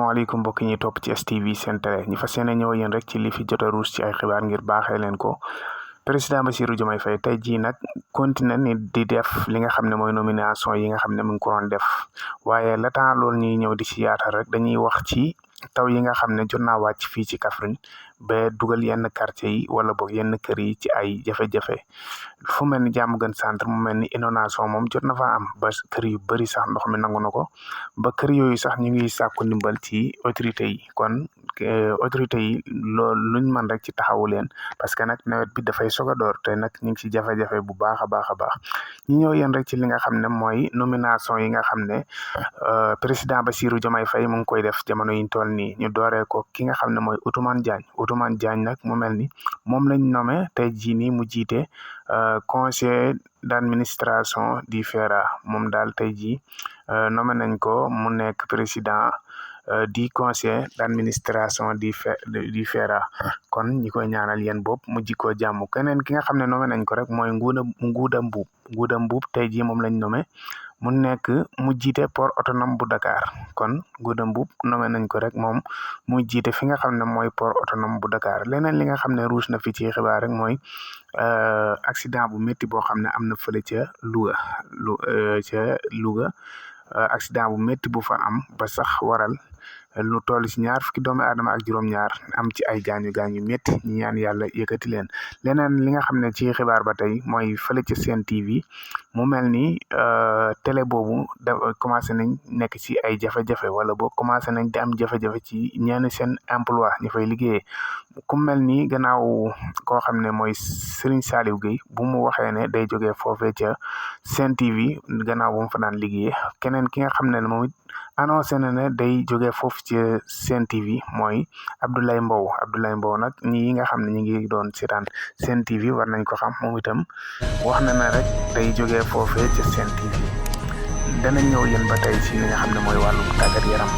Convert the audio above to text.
asalaamaaleykum mbokk ñi topp ci STV seen télé ñu fas yéene ñëw yéen rek ci li fi jot a ruus ci ay xibaar ngir baaxee leen ko président Bassirou Diomaye Faye tey jii nag continué ni di def li nga xam ne mooy nomination yi nga xam ne mu ngi ko doon def waaye la temps loolu ñuy ñëw di ci yaatal rek dañuy wax ci taw yi nga xam ne jot naa wàcc fii ci Kaffrine ba dugal yenn quartier yi wala boog yenn kër yi ci ay jafe-jafe fu mel ni Diamaguène centre mu mel ni inondation moom jot na fa am ba kër yu bëri sax ndox mi nangu na ko ba kër yooyu sax ñu ngi sàkku ndimbal ci autorité yi kon autorité yi loolu luñ mën rek ci taxawu leen parce que nag nawet bi dafay soog a door te nag ñu ngi ci jafe-jafe bu baax a baax a baax ñu ñëw yéen rek ci li nga xam ne mooy nomination yi nga xam ne président Bassirou Diomaye Faye mu ngi koy def jamono yi ñu toll nii ñu dooree ko ki nga xam ne mooy Ousmane Diagne nag mu mel ni moom lañ nommé tey jii nii mu jiite conseil d'administration du FERA moom daal tey jii nommé nañ ko mu nekk président du conseil d'administration du FERA kon ñi koy ñaanal yéen bopp mu jikkoo jàmm keneen ki nga xam ne nommé nañ ko rek mooy Ngouda Mboup tey jii moom lañ nommé mu nekk mu jiite port autonome bu Dakar kon Ngouda Mboup nommé nañ ko rek moom mu jiite fi nga xam ne mooy port autonome bu Dakar leneen li nga xam ne ruus na fi ci xibaar rek mooy accident bu métti boo xam ne am na fële ca Louga accident bu métti bu fa am ba sax waral lu toll ci ñaar fukki doomu aadama ak juróom-ñaar am ci ay gaañu métti ñi ñaan yàlla yëkkati leen leneen li nga xam ne ci xibaar ba tey mooy fële ca Sen TV mu mel ni télé boobu da commencé nañ nekk ci ay jafe-jafe wala boo commencé nañ di am jafe-jafe ci ñenn seen emploi ñu fay liggéeyee ku mel ni gannaaw koo xam ne mooy Serigne Saliou Gueye bu mu waxee ne day jógee foofee ca Sen TV gannaaw bu mu fa daan liggéeyee keneen ki nga xam ne moom it annoncé na ne day jógee foofu ci Sen TV mooy Abdoulaye Mbow nag ñi nga xam ne ñi ngi doon seetaan Sen TV war nañ ko xam moom itam wax na ne rek day jógee foofee ci Sen TV dana ñëw yéen ba tey ci li nga xam ne mooy wàllum tàggat yaram